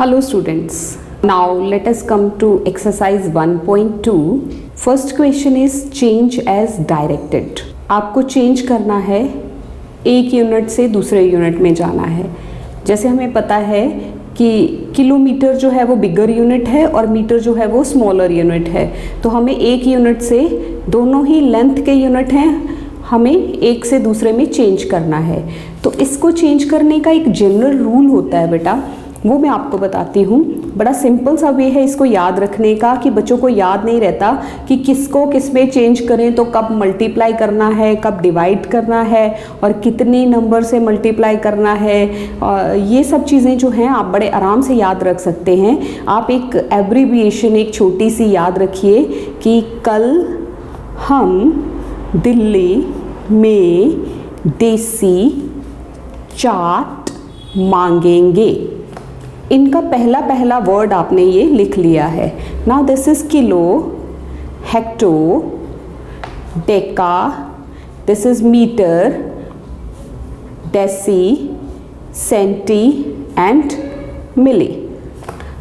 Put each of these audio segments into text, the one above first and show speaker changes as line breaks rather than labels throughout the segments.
Hello students. Now let us come to exercise 1.2. First question is change as directed. आपको change करना है, एक unit से दूसरे यूनिट में जाना है। जैसे हमें पता है कि किलोमीटर जो है वो बिगर यूनिट है और मीटर जो है वो स्मॉलर यूनिट है, तो हमें एक यूनिट से, दोनों ही लेंथ के यूनिट हैं, हमें एक से दूसरे में चेंज करना है। तो इसको चेंज करने का एक जनरल रूल होता है बेटा, वो मैं आपको बताती हूँ। बड़ा सिंपल सा वे है इसको याद रखने का कि बच्चों को याद नहीं रहता कि किसको किस में चेंज करें, तो कब मल्टीप्लाई करना है, कब डिवाइड करना है और कितने नंबर से मल्टीप्लाई करना है। ये सब चीज़ें जो हैं आप बड़े आराम से याद रख सकते हैं। आप एक एब्रीविएशन एक छोटी सी याद रखिए कि कल हम दिल्ली में देसी चाट मांगेंगे। इनका पहला पहला वर्ड आपने ये लिख लिया है। Now this is kilo, hecto, deca, this is metre, deci, centi and milli.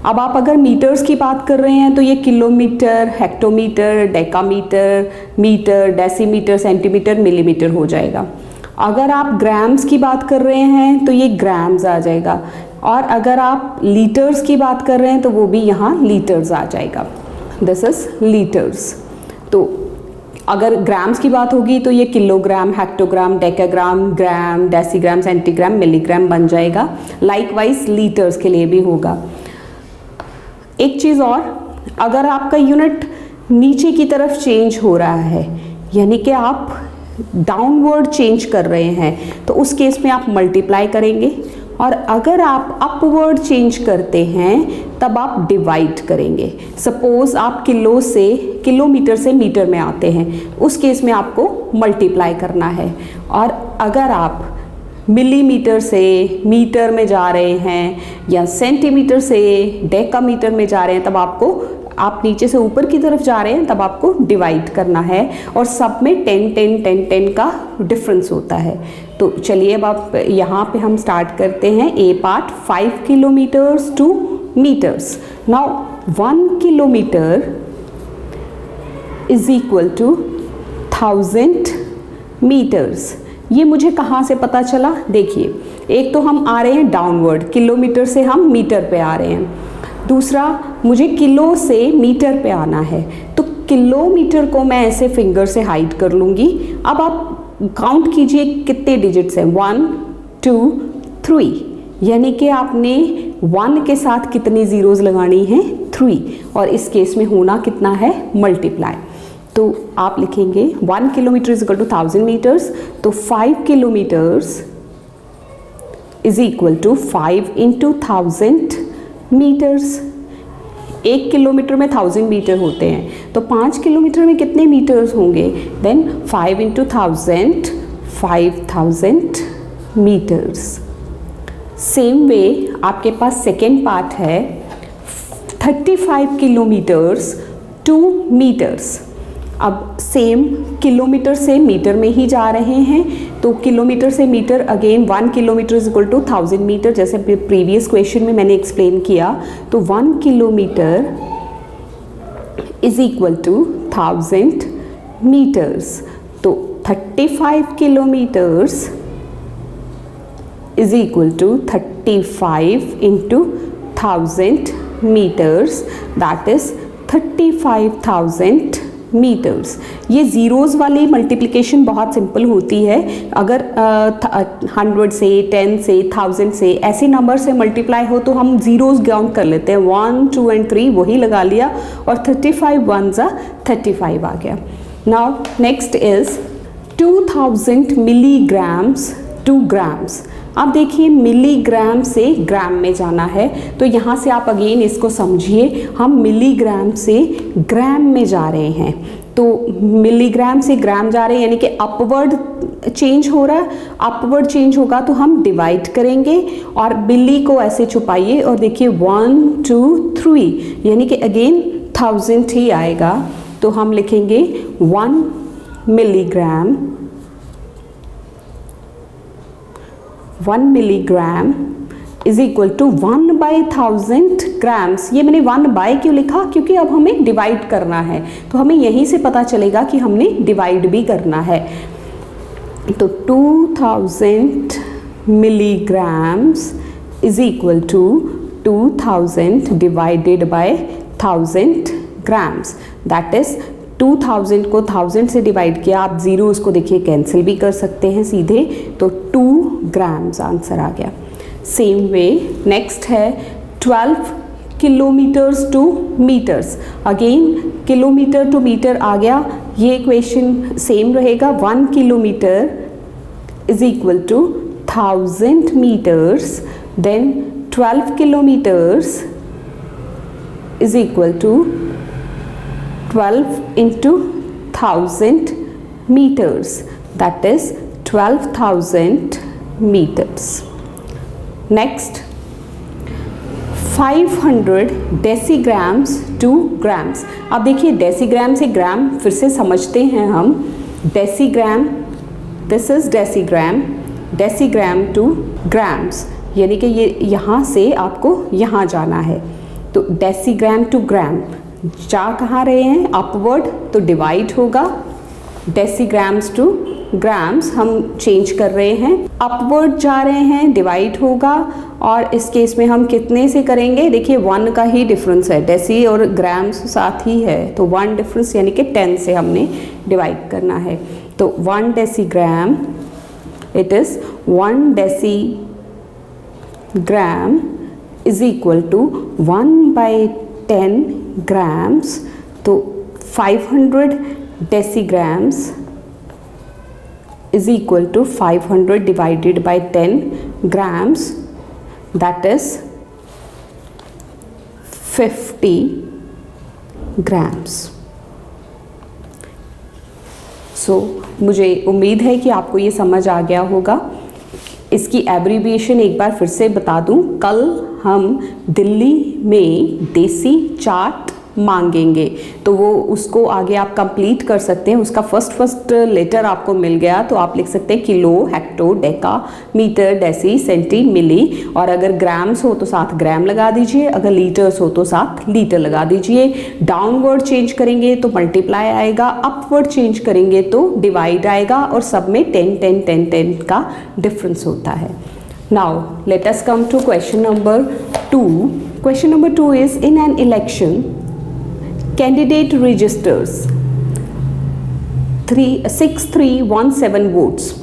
अब आप अगर मीटर्स की बात कर रहे हैं तो ये kilometre, hectometre, decametre, metre, decimetre, centimetre, millimetre हो जाएगा। अगर आप ग्राम्स की बात कर रहे हैं तो ये ग्राम्स आ जाएगा, और अगर आप लीटर्स की बात कर रहे हैं तो वो भी यहाँ लीटर्स आ जाएगा। This is litres. तो अगर ग्राम्स की बात होगी तो ये किलोग्राम, हेक्टोग्राम, डेकाग्राम, ग्राम, डेसीग्राम, सेंटीग्राम, मिलीग्राम बन जाएगा। लाइकवाइज लीटर्स के लिए भी होगा। एक चीज़ और, अगर आपका यूनिट नीचे की तरफ चेंज हो रहा है, यानी कि आप डाउनवर्ड चेंज कर रहे हैं, तो उस केस में आप मल्टीप्लाई करेंगे, और अगर आप अपवर्ड चेंज करते हैं तब आप डिवाइड करेंगे। सपोज आप किलोमीटर से मीटर में आते हैं, उस केस में आपको मल्टीप्लाई करना है। और अगर आप मिलीमीटर से मीटर में जा रहे हैं या सेंटीमीटर से डेकामीटर में जा रहे हैं, तब आप नीचे से ऊपर की तरफ जा रहे हैं तब आपको डिवाइड करना है। और सब में 10 10 10 10 का डिफरेंस होता है। तो चलिए अब आप यहाँ पे हम स्टार्ट करते हैं। A part 5 kilometres to metres. Now 1 kilometre is equal to 1000 metres. ये मुझे कहाँ से पता चला? देखिए, एक तो हम आ रहे हैं डाउनवर्ड, किलोमीटर से हम मीटर पे आ रहे हैं। दूसरा, मुझे किलो से मीटर पे आना है, तो किलोमीटर को मैं ऐसे फिंगर से हाइड कर लूँगी। अब आप काउंट कीजिए कितने डिजिट्स हैं। 1 2 3, यानी कि आपने 1 के साथ कितनी ज़ीरोज़ लगानी हैं? 3, और इस केस में होना कितना है? मल्टीप्लाई। तो आप लिखेंगे 1 kilometre is equal to 1000 metres, तो 5 kilometres is equal to 5 into 1000 metres. 1 kilometre में 1000 मीटर होते हैं, तो 5 किलोमीटर में कितने मीटर्स होंगे? Then 5 into 1000, 5000 metres. Same way आपके पास सेकेंड पार्ट है 35 किलोमीटर्स टू मीटर्स। अब सेम किलोमीटर से मीटर में ही जा रहे हैं, तो किलोमीटर से metre, again 1 kilometre is equal to 1000 metre, जैसे प्रीवियस क्वेश्चन में मैंने एक्सप्लेन किया। तो 1 kilometre is equal to 1000 metres. तो 35 kilometres is equal to 35 into 1000 metres, that is 35,000 metres. ये ज़ीरोज़ वाली मल्टीप्लिकेशन बहुत सिंपल होती है। अगर 100 से, 10 से, 1000 से, ऐसे नंबर से मल्टीप्लाई हो तो हम ज़ीरोज़ काउंट कर लेते हैं। 1 2 एंड 3 वही लगा लिया, और 35 1 ज़ा 35 आ गया। Now next is 2000 milligrams to grams. अब देखिए, मिलीग्राम से ग्राम में जाना है, तो यहाँ से आप अगेन इसको समझिए, हम मिलीग्राम से ग्राम में जा रहे हैं। तो मिलीग्राम से ग्राम जा रहे हैं, यानी कि अपवर्ड चेंज हो रहा है। अपवर्ड चेंज होगा तो हम डिवाइड करेंगे, और मिली को ऐसे छुपाइए और देखिए 1 2 3, यानी कि अगेन 1000 ही आएगा। तो हम लिखेंगे 1 milligram 1 milligram is equal to 1/1000 grams. ये मैंने 1/, क्यों लिखा, क्योंकि अब हमें डिवाइड करना है, तो हमें यहीं से पता चलेगा कि हमने डिवाइड भी करना है। तो 2000 milligrams is equal to 2000 divided by 1000 grams, that is 2000 को 1000 से डिवाइड किया, आप जीरो उसको देखिए कैंसिल भी कर सकते हैं सीधे, तो 2 ग्राम्स आंसर आ गया। सेम वे नेक्स्ट है 12 kilometres to metres. Again kilometre to metre आ गया, ये इक्वेशन सेम रहेगा। 1 kilometre is equal to 1000 metres, then 12 kilometres is equal to 12 into 1000 meters, that is 12,000 meters. Next 500 decigrams to grams. अब देखिए decigram से ग्राम फिर से समझते हैं हम। Decigram, this is decigram, decigram two grams, यानी कि ये यहाँ से आपको यहाँ जाना है, तो डेसीग्राम टू ग्राम जा कहाँ रहे हैं, अपवर्ड, तो डिवाइड होगा। डेसीग्राम्स टू ग्राम्स हम चेंज कर रहे हैं, अपवर्ड जा रहे हैं, डिवाइड होगा। और इस केस में हम कितने से करेंगे, देखिए 1 का ही डिफरेंस है, डेसी और ग्राम्स साथ ही है, तो 1 डिफरेंस यानी कि 10 से हमने डिवाइड करना है। तो 1 decigram, it is 1 decigram is equal to 1/10 grams, तो 500 डेसीग्राम्स is equal to 500 divided by 10 grams, that is 50 grams. So मुझे उम्मीद है कि आपको ये समझ आ गया होगा। इसकी एब्रीविएशन एक बार फिर से बता दूं, कल हम दिल्ली में देसी चाट मांगेंगे, तो वो उसको आगे आप कंप्लीट कर सकते हैं। उसका फर्स्ट लेटर आपको मिल गया, तो आप लिख सकते हैं kilo, hecto, deca, metre, deci, centi, milli, और अगर ग्राम्स हो तो साथ ग्राम लगा दीजिए, अगर लीटर्स हो तो साथ लीटर लगा दीजिए। डाउनवर्ड चेंज करेंगे तो मल्टीप्लाई आएगा, अपवर्ड चेंज करेंगे तो डिवाइड आएगा, और सब में 10 10 10 10 का डिफरेंस होता है। Now let us come to question number 2. Question number 2 is, in an election candidate registers 6317 votes.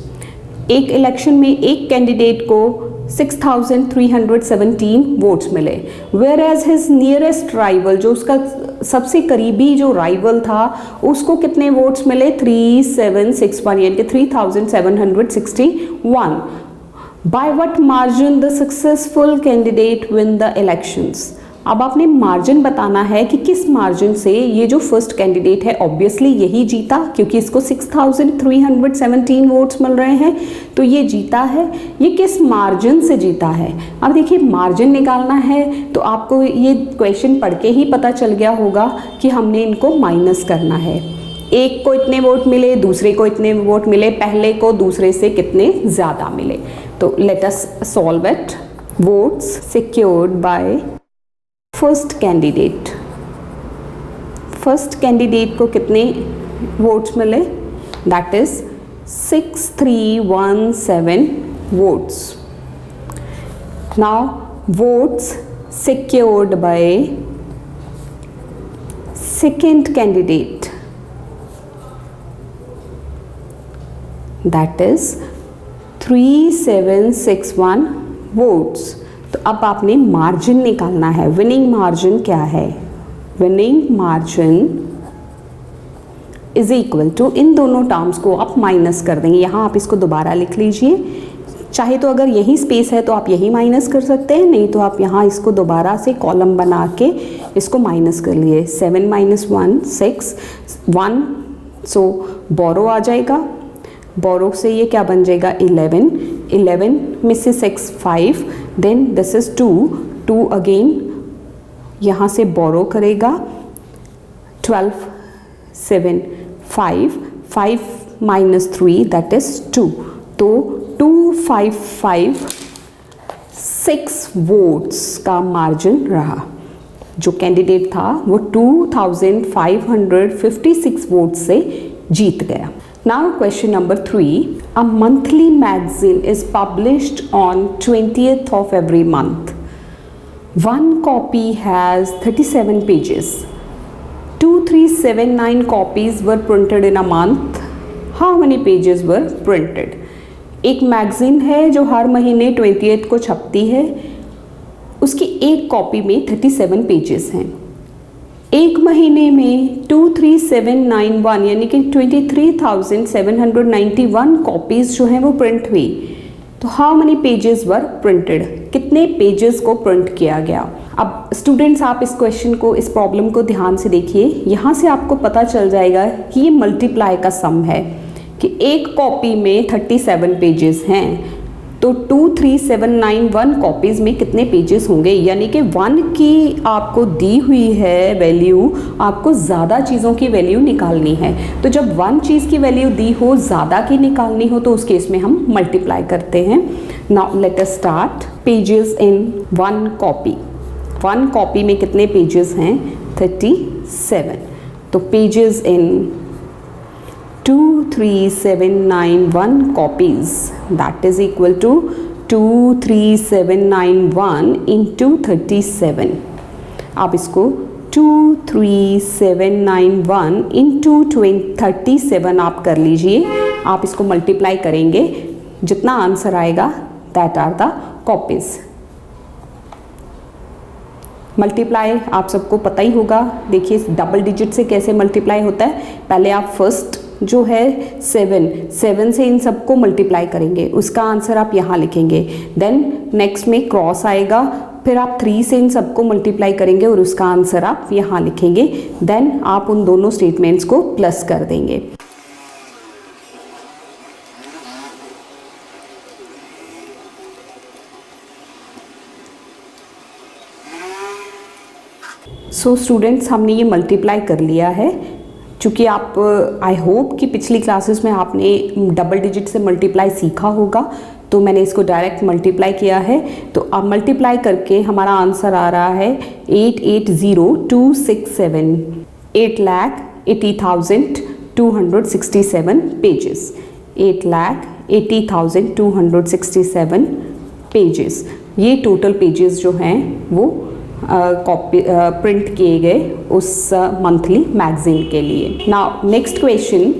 एक इलेक्शन में एक कैंडिडेट को 6317 वोट्स मिले, whereas his nearest rival, जो उसका सबसे करीबी जो राइवल था, उसको कितने वोट्स मिले, 3761 यानी कि 3761। By what margin the successful candidate win the elections. अब आपने मार्जिन बताना है कि किस मार्जिन से ये जो फर्स्ट कैंडिडेट है ऑब्वियसली यही जीता, क्योंकि इसको 6317 वोट्स मिल रहे हैं, तो ये जीता है। ये किस मार्जिन से जीता है, अब देखिए मार्जिन निकालना है तो आपको ये क्वेश्चन पढ़ के ही पता चल गया होगा कि हमने इनको माइनस करना है। एक को इतने वोट मिले, दूसरे को इतने वोट मिले, पहले को दूसरे से कितने ज़्यादा मिले। तो let us solve it. Votes secured by first candidate, first candidate को कितने वोट्स मिले, that is 6317 votes. Now votes secured by second candidate, that is 3761 votes. तो अब आपने मार्जिन निकालना है। विनिंग मार्जिन क्या है, winning margin is equal to, इन दोनों टर्म्स को आप माइनस कर देंगे। यहाँ आप इसको दोबारा लिख लीजिए, चाहे तो अगर यही स्पेस है तो आप यही माइनस कर सकते हैं, नहीं तो आप यहाँ इसको दोबारा से कॉलम बना के इसको माइनस कर लिए। 7 - 1 6 1, सो बोरो आ जाएगा, बोरो से ये क्या बन जाएगा 11, 11 में से 6 5, देन दिस इज 2 अगेन यहाँ से बोरो करेगा, 12 7 5 5 - 3 दैट इज 2, तो 255 6 वोट्स का मार्जिन रहा। जो कैंडिडेट था वो 2556 वोट से जीत गया। Now question number 3, a monthly magazine is published on 20th of every month. One copy has 37 pages. 2379 copies were printed in a month. How many pages were printed? एक magazine है जो हर महीने 20th को छपती है, उसकी एक कॉपी में 37 पेजेस हैं। एक महीने में 23791 यानी कि 23,791 कॉपीज़ जो हैं वो प्रिंट हुई। तो how money pages were printed, कितने पेजेस को प्रिंट किया गया। अब स्टूडेंट्स आप इस क्वेश्चन को, इस प्रॉब्लम को ध्यान से देखिए। यहाँ से आपको पता चल जाएगा कि ये मल्टीप्लाई का सम है कि एक कॉपी में 37 पेजेस हैं तो 23791 कॉपीज़ में कितने पेजेस होंगे, यानी कि 1 की आपको दी हुई है वैल्यू, आपको ज़्यादा चीज़ों की वैल्यू निकालनी है। तो जब 1 चीज़ की वैल्यू दी हो, ज़्यादा की निकालनी हो, तो उस केस में हम मल्टीप्लाई करते हैं। Now let us start. Pages in 1 copy, 1 copy में कितने पेजेस हैं, 37। तो pages in 23791 copies, that is equal to 23791 into 37। आप इसको 23791 into 37 आप कर लीजिए। आप इसको मल्टीप्लाई करेंगे, जितना आंसर आएगा that are the copies. Multiply आप सबको पता ही होगा। देखिए डबल डिजिट से कैसे मल्टीप्लाई होता है। पहले आप फर्स्ट जो है 7 से इन सबको मल्टीप्लाई करेंगे, उसका आंसर आप यहाँ लिखेंगे। देन नेक्स्ट में क्रॉस आएगा, फिर आप 3 से इन सबको मल्टीप्लाई करेंगे और उसका आंसर आप यहाँ लिखेंगे। देन आप उन दोनों स्टेटमेंट्स को प्लस कर देंगे। सो स्टूडेंट्स हमने ये मल्टीप्लाई कर लिया है। चूँकि आप आई होप कि पिछली क्लासेस में आपने डबल डिजिट से मल्टीप्लाई सीखा होगा, तो मैंने इसको डायरेक्ट मल्टीप्लाई किया है। तो अब मल्टीप्लाई करके हमारा आंसर आ रहा है 880267, 8,80,267 पेजेस, 8,80,267 पेजेस। ये टोटल पेजेस जो हैं वो कॉपी प्रिंट किए गए उस मंथली मैगजीन के लिए। Now next question,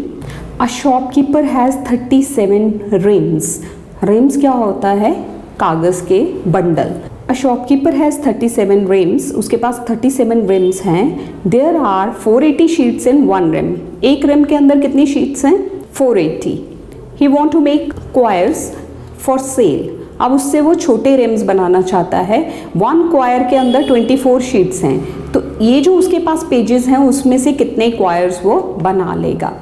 a shopkeeper has 37 reams. Reams क्या होता है, कागज़ के बंडल। अ शॉपकीपर हैज़ 37 रिम्स, उसके पास 37 रिम्स हैं। There are 480 sheets in 1 ream. एक रिम के अंदर कितनी शीट्स हैं, 480। He want to make quires for sale. अब उससे वो छोटे रिम्स बनाना चाहता है। 1 क्वायर के अंदर 24 शीट्स हैं, तो ये जो उसके पास पेजेस हैं उसमें से कितने क्वायर्स वो बना लेगा।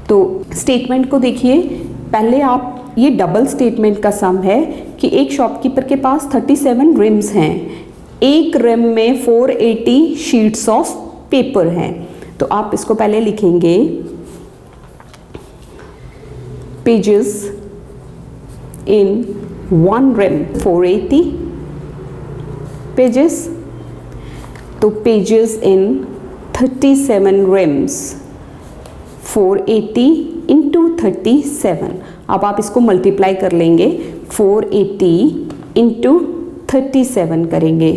तो स्टेटमेंट को देखिए। पहले आप, ये डबल स्टेटमेंट का सम है कि एक शॉपकीपर के पास 37 रिम्स हैं, एक रिम में 480 शीट्स ऑफ पेपर हैं। तो आप इसको पहले लिखेंगे पेजेस इन 1 rim 480 पेजेस। तो पेजेस इन 37 rims 480 इंटू 37। अब आप इसको मल्टीप्लाई कर लेंगे, 480 इंटू 37 करेंगे।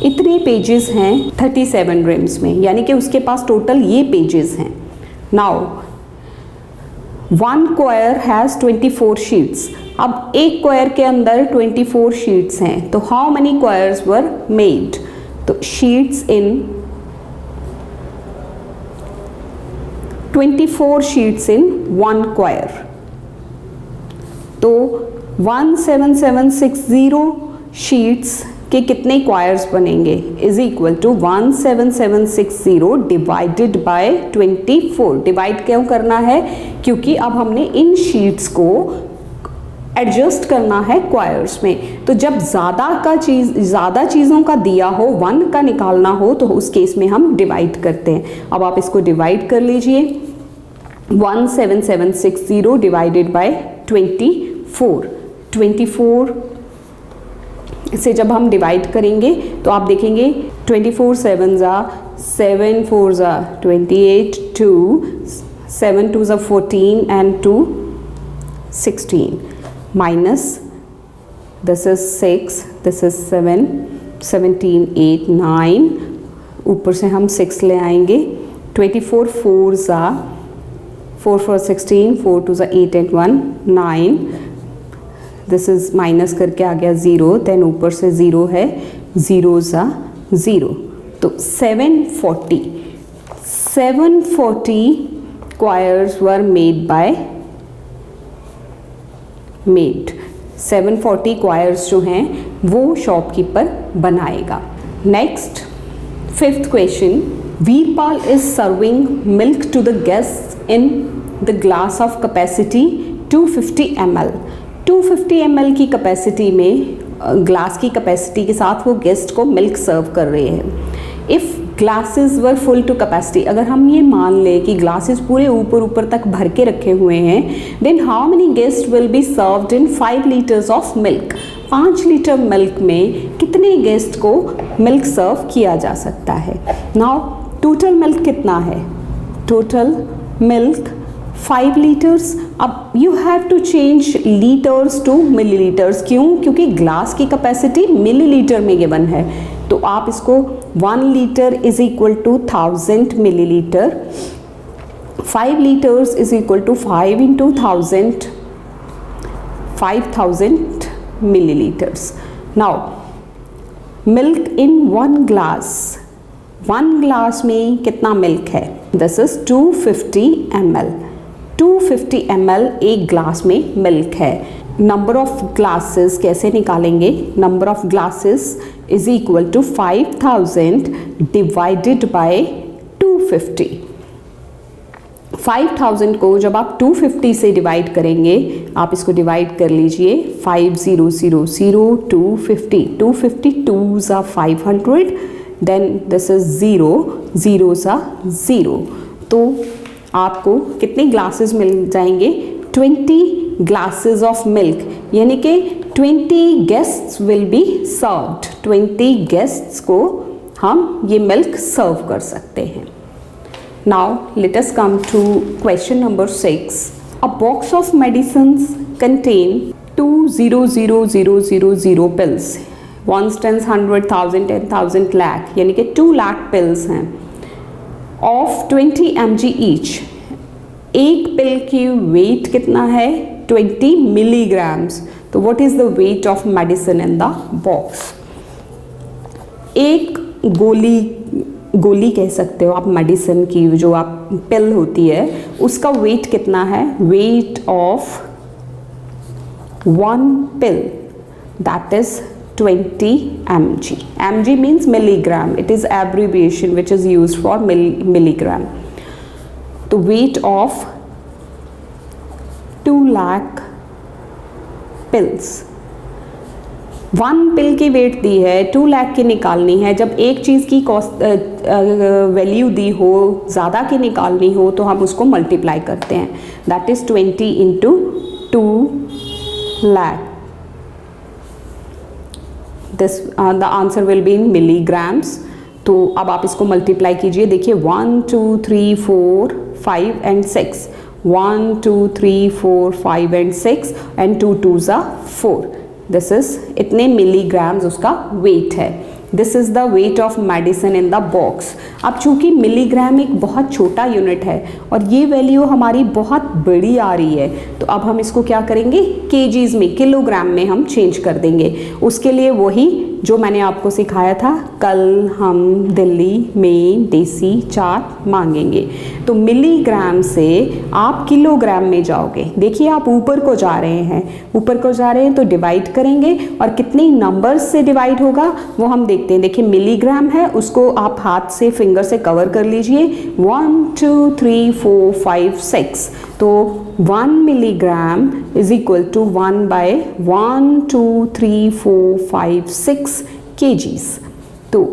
इतने पेजेस हैं 37 rims में, यानी कि उसके पास टोटल ये पेजेस हैं। Now 1 quire has 24 sheets. अब एक क्वायर के अंदर 24 शीट्स हैं, तो how many quires were made. तो sheets in 24 sheets in 1 quire. तो 17760 शीट्स के कितने क्वायर्स बनेंगे is equal to 17760 divided by 24। Divide क्यों करना है, क्योंकि अब हमने इन शीट्स को एडजस्ट करना है क्वायर्स में। तो जब ज़्यादा चीज़ों का दिया हो, 1 का निकालना हो, तो उस केस में हम डिवाइड करते हैं। अब आप इसको डिवाइड कर लीजिए, 17760 डिवाइडेड बाय 24। 24 से जब हम डिवाइड करेंगे तो आप देखेंगे 24 7 ज़ा 7 4 ज़ा 28, 2 7 2 ज़ा 14 and 2 16 minus this is 6, this is 7 17 8 9, ऊपर से हम 6 ले आएंगे। 24 4 ज़ा 4 4 16, 4 2 ज़ा 8 and 1 9, दिस इज माइनस करके आ गया 0, देन ऊपर से 0 है, 0 ज़ा 0, तो 740 quires were made by 740 quires जो हैं वो शॉपकीपर बनाएगा। Next 5th question, Veerpal is serving milk to the guest in the glass of capacity 250 ml। 250 ml की कैपेसिटी में, ग्लास की कैपेसिटी के साथ वो गेस्ट को मिल्क सर्व कर रहे हैं। If glasses were full to capacity, अगर हम ये मान लें कि ग्लासेस पूरे ऊपर तक भर के रखे हुए हैं, then how many guest will be served in 5 litres of milk. 5 litre milk में कितने गेस्ट को मिल्क सर्व किया जा सकता है। नाउ टोटल मिल्क कितना है, टोटल मिल्क 5 लीटर्स। अब you have to change litres to millilitres, क्यों, क्योंकि ग्लास की कैपेसिटी मिलीलीटर में गिवन है, तो आप इसको 1 litre is equal to 1000 millilitre, 5 litres is equal to 5 into 1000, 5000 millilitres. Now milk in 1 glass, 1 glass में कितना मिल्क है, दिस इज 250 ml। 250 ml एक ग्लास में मिल्क है। नंबर ऑफ ग्लासेस कैसे निकालेंगे, number of glasses is equal to 5000 divided by 250। 5000 को जब आप 250 से डिवाइड करेंगे, आप इसको डिवाइड कर लीजिए, 5000 250, 250 2 ज़ा 500, देन दिस इज 0 0 ज़ा 0, तो आपको कितने ग्लासेस मिल जाएंगे, 20 ग्लासेस ऑफ मिल्क, यानी कि 20 guests will be served. 20 guests को हम ये मिल्क सर्व कर सकते हैं। Now let us come to question number 6। A box of medicines contain 200,000 pills, 1 10 100 1000 10,000 lakh, यानी कि 2 लाख पिल्स हैं, ऑफ 20 mg ईच। एक पिल की वेट कितना है, 20 मिलीग्राम्स। तो what is the weight of medicine in the box. एक गोली कह सकते हो आप मेडिसिन की, जो आप पिल होती है उसका वेट कितना है, weight of 1 pill, that is 20 mg. mg means milligram. It is abbreviation which is used for milligram. तो weight of 2 lakh pills, 1 pill की वेट दी है, 2 लाख की निकालनी है। जब एक चीज़ की कॉस्ट वैल्यू दी हो, ज़्यादा की निकालनी हो, तो हम उसको मल्टीप्लाई करते हैं, that is 20 into 2 lakh. This the answer will be in milligrams. तो अब आप इसको मल्टीप्लाई कीजिए, देखिए 1 2 3 4 5 and 6, 1 2 3 4 5 and 6 and 2 2s are 4. This is इतने मिलीग्राम्स उसका वेट है। This is the weight of medicine in the box. अब चूंकि मिलीग्राम एक बहुत छोटा यूनिट है और ये वैल्यू हमारी बहुत बड़ी आ रही है, तो अब हम इसको क्या करेंगे, केजीज में, किलोग्राम में हम चेंज कर देंगे। उसके लिए वही जो मैंने आपको सिखाया था, कल हम दिल्ली में देसी चाट मांगेंगे। तो मिलीग्राम से आप किलोग्राम में जाओगे। देखिए आप ऊपर को जा रहे हैं, तो डिवाइड करेंगे और कितने नंबर्स से डिवाइड होगा वो हम देखते हैं। देखिए मिलीग्राम है, उसको आप हाथ से, फिंगर से कवर कर लीजिए, 1 2 3 4 5 6। तो 1 milligram is equal to 1 by 1 2 3 4 5 6 kgs। तो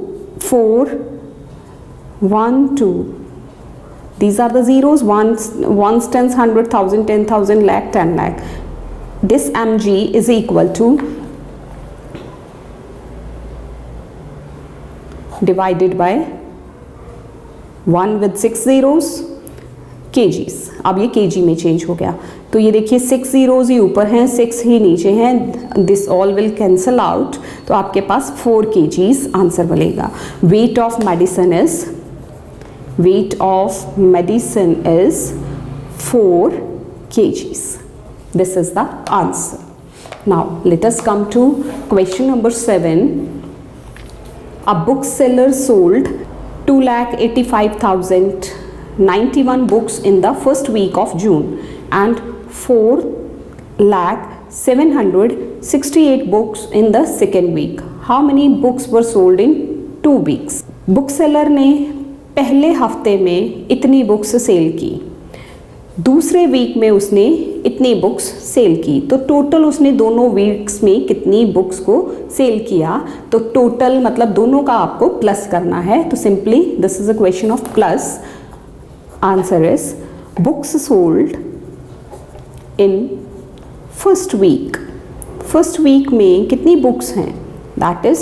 4 1 2, these are the zeros, ones, tens, 100, 1000, 10,000, lakh, 10 lakh, this mg is equal to divided by 1 with 6 zeros kgs। अब ये kg में चेंज हो गया, तो ये देखिए 6 zeros ही ऊपर हैं, 6 ही नीचे हैं, this all will cancel out, तो आपके पास 4 kgs आंसर बनेगा। Weight of medicine is 4 kgs। This is the answer. Now let us come to question number 7। A bookseller sold 2,85,091 books in the first week of June and 4,768 books in the second week. How many books were sold in 2 weeks? Bookseller ने पहले हफ्ते में इतनी books cell की, दूसरे week में उसने इतनी बुक्स सेल की, तो टोटल उसने दोनों वीक्स में कितनी बुक्स को सेल किया। तो टोटल मतलब दोनों का आपको प्लस करना है, तो simply this is a question of plus. Answer is books sold in first week. First week में कितनी बुक्स हैं, that is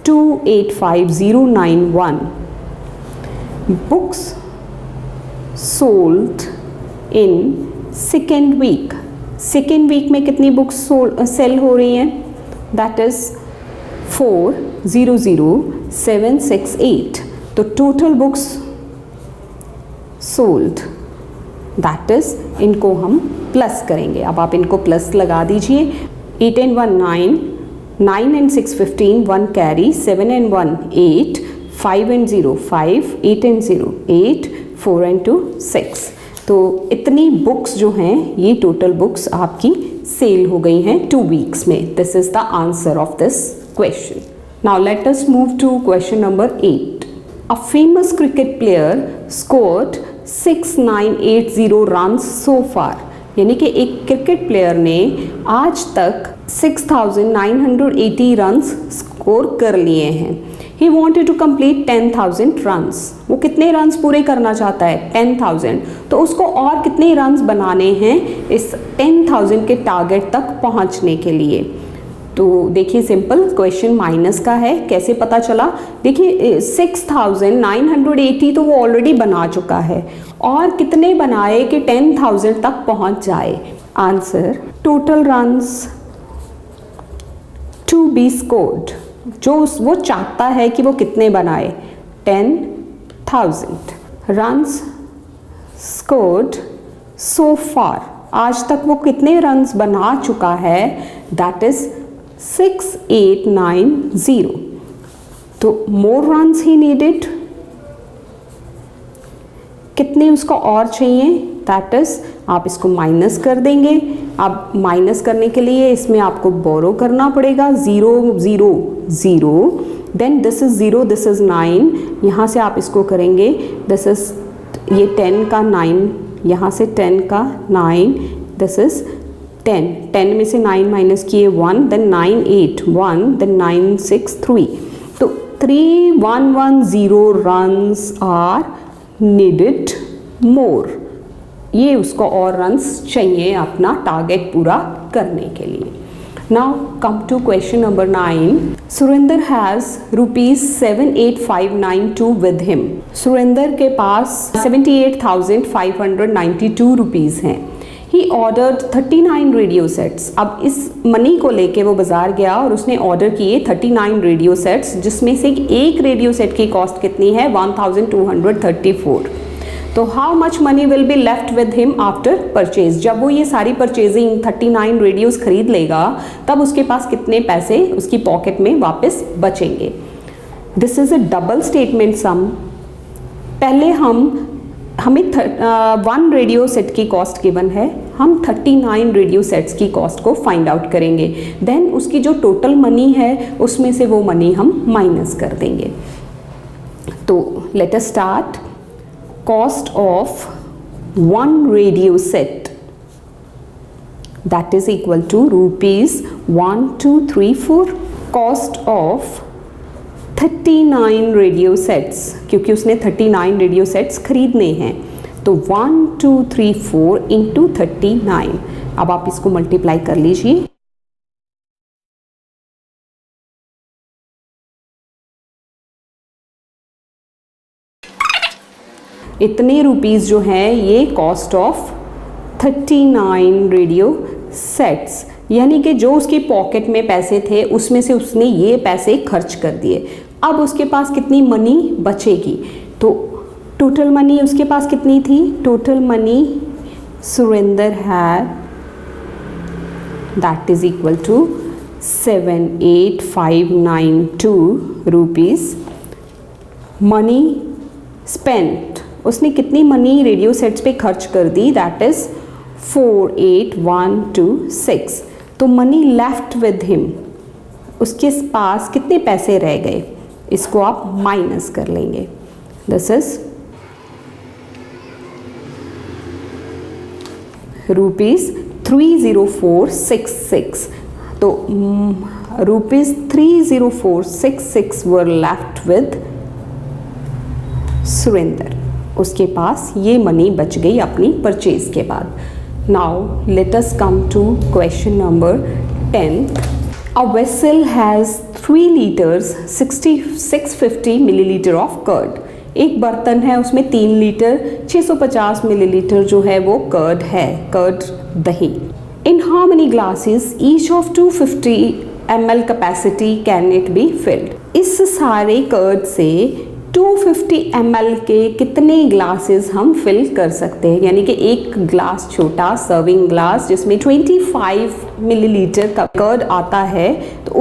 285,091 books sold in second week. Second week में कितनी बुक्स सेल हो रही हैं, दैट इज 400,768। तो total books sold that is, इनको हम प्लस करेंगे। अब आप इनको प्लस लगा दीजिए। 8 and 1 9, 9 and 6 15, 1 carry, 7 and 1 8, 5 and 0 5, 8 and 0 8, 4 and 2 6। तो इतनी बुक्स जो हैं ये टोटल बुक्स आपकी सेल हो गई हैं 2 वीक्स में। This is the answer of this question. Now let us move to question number 8। A famous cricket player scored 6980 runs so far, यानी कि एक क्रिकेट प्लेयर ने आज तक 6980 रन्स स्कोर कर लिए हैं। He wanted to complete 10,000 runs। वो कितने रन्स पूरे करना चाहता है, 10,000। तो उसको और कितने रन्स बनाने हैं इस 10,000 के टारगेट तक पहुंचने के लिए। तो देखिए सिंपल क्वेश्चन माइनस का है, कैसे पता चला, देखिए 6,980 तो वो ऑलरेडी बना चुका है, और कितने बनाए कि 10,000 तक पहुंच जाए। Answer total runs to be scored, जो वो चाहता है कि वो कितने बनाए, 10,000 रन्स स्कोर्ड सो फार, आज तक वो कितने रन्स बना चुका है, दैट इज 6890। तो मोर रन्स ही नीडेड, कितने उसको और चाहिए, दैट इज, आप इसको माइनस कर देंगे। अब माइनस करने के लिए इसमें आपको बोरो करना पड़ेगा, 0 0 0, then this is 0, this is 9, यहाँ से आप इसको करेंगे, दिस इज ये 10 का 9, यहाँ से 10 का 9, दिस इज 10 में से 9 माइनस किए 1, देन 9 8 1, देन 9 6 3, तो 3110 रन्स आर नीडेड मोर। ये उसको और रन्स चाहिए अपना टारगेट पूरा करने के लिए। Now come to question number 9। Surendra has ₹78,592 with him. Surendra के पास 78,592 रुपीज़ हैं। He ordered 39 radio sets. अब इस मनी को लेके वो बाज़ार गया और उसने ऑर्डर किए 39 रेडियो सेट्स, जिसमें से एक रेडियो सेट की कॉस्ट कितनी है, 1234। तो how much money will be left with him after purchase. जब वो ये सारी परचेजिंग 39 रेडियोस खरीद लेगा तब उसके पास कितने पैसे उसकी पॉकेट में वापस बचेंगे। This is a double statement sum. पहले हमें 1 रेडियो सेट की कॉस्ट गिवन है, हम 39 रेडियो सेट्स की कॉस्ट को फाइंड आउट करेंगे, देन उसकी जो टोटल मनी है उसमें से वो मनी हम माइनस कर देंगे। तो late us start. Cost of 1 radio set, that is equal to ₹1,234. Cost of 39 radio sets, क्योंकि उसने 39 रेडियो सेट्स खरीदने हैं, तो 1234 into 39, अब आप इसको मल्टीप्लाई कर लीजिए। इतने रुपीस जो हैं ये कॉस्ट ऑफ 39 रेडियो सेट्स, यानी कि जो उसकी पॉकेट में पैसे थे उसमें से उसने ये पैसे खर्च कर दिए। अब उसके पास कितनी मनी बचेगी, तो टोटल मनी उसके पास कितनी थी, total money Surender had that is equal to 78592 rupees. Money spent, उसने कितनी मनी रेडियो सेट्स पे खर्च कर दी, दैट इज 48126। तो मनी लेफ्ट विद हिम, उसके पास कितने पैसे रह गए, इसको आप माइनस कर लेंगे। This is ₹30466। तो ₹30466 वर लेफ्ट विद सुरेंदर, उसके पास ये मनी बच गई अपनी परचेज के बाद। Now let us come to question number 10। A vessel has 3 liters 650 milliliter of curd। एक बर्तन है उसमें 3 लीटर 650 मिलीलीटर जो है वो कर्ड है, कर्ड दही। In how many glasses each of 250 ml capacity can it be filled. इस सारे कर्ड से 250 ml के कितने ग्लासेस हम फिल कर सकते हैं, यानी कि एक ग्लास छोटा सर्विंग ग्लास जिसमें 25 मिलीलीटर का कर्ड आता है, तो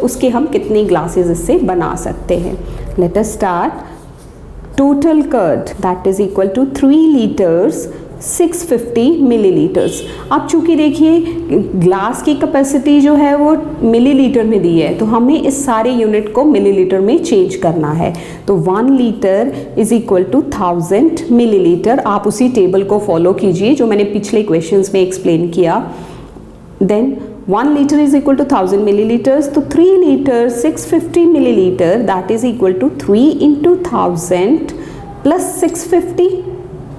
उसके हम कितने ग्लासेस इससे बना सकते हैं। Let us start. Total curd that is equal to 3 litres 650 millilitres. अब चूंकि देखिए ग्लास की कैपेसिटी जो है वो मिलीलीटर में दी है, तो हमें इस सारे यूनिट को मिलीलीटर में चेंज करना है। तो 1 litre is equal to 1000 millilitre. आप उसी टेबल को फॉलो कीजिए जो मैंने पिछले क्वेश्चंस में एक्सप्लेन किया। Then 1 litre is equal to 1000 millilitres, तो 3 litre 650 millilitre that is equal to 3 into 1000 plus 650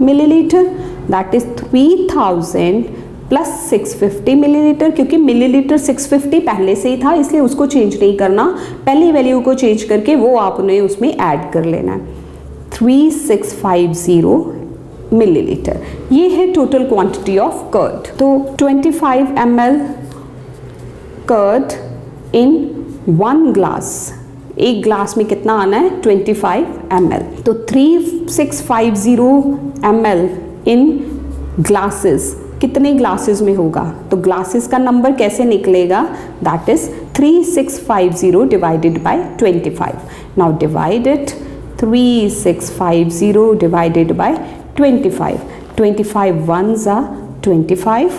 millilitre, that is 3000 plus 650 millilitre. क्योंकि मिलीलीटर 650 पहले से ही था इसलिए उसको चेंज नहीं करना, पहली वैल्यू को चेंज करके वो आपने उसमें ऐड कर लेना है। 3650 मिलीलीटर, ये है टोटल क्वांटिटी ऑफ कर्ड। तो 25 ml कर्ड इन 1 ग्लास, एक ग्लास में कितना आना है 25 ml। तो 3650 ml इन ग्लासेस, कितने ग्लासेस में होगा, तो ग्लासेस का नंबर कैसे निकलेगा, that is 3650 divided by 25। Now divide it, 3650 divided by 25, 25 ones are 25,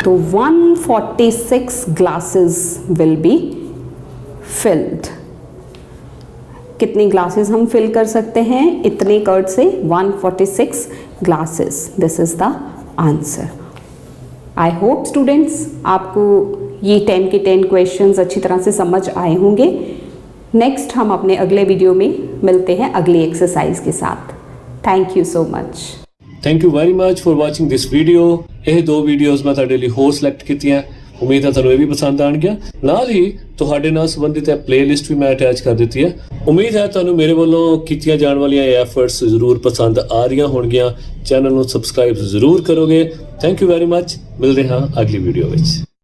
तो 146 glasses will be filled। कितने ग्लासेस हम फिल कर सकते हैं इतने कर्ड से, 146 glasses. This is the answer. I hope students आपको ये 10 के 10 क्वेश्चंस अच्छी तरह से समझ आए होंगे। नेक्स्ट हम अपने अगले वीडियो में मिलते हैं अगली एक्सरसाइज के साथ। Thank you so much.
Thank you very much for watching this video. ਇਹ 2 ਵੀਡੀਓਜ਼ ਮੈਂ ਤੁਹਾਡੇ ਲਈ ਹੋਰ ਸਿਲੈਕਟ ਕੀਤੀਆਂ, ਉਮੀਦ ਹੈ ਤੁਹਾਨੂੰ ਇਹ ਵੀ ਪਸੰਦ ਆਣਗੀਆਂ। ਨਾਲ ਹੀ ਤੁਹਾਡੇ ਨਾਲ ਸੰਬੰਧਿਤ ਇਹ ਪਲੇਲਿਸਟ ਵੀ ਮੈਂ ਅਟੈਚ ਕਰ ਦਿੱਤੀ ਹੈ। ਉਮੀਦ ਹੈ ਤੁਹਾਨੂੰ ਮੇਰੇ ਵੱਲੋਂ ਕੀਤੀਆਂ ਜਾਣ ਵਾਲੀਆਂ ਇਹ ਐਫਰਟਸ ਜ਼ਰੂਰ ਪਸੰਦ ਆ ਰਹੀਆਂ ਹੋਣਗੀਆਂ। ਚੈਨਲ ਨੂੰ ਸਬਸਕ੍ਰਾਈਬ ਜ਼ਰੂਰ ਕਰੋਗੇ। Thank you very much. ਮਿਲਦੇ ਹਾਂ ਅਗਲੀ ਵੀਡੀਓ ਵਿੱਚ।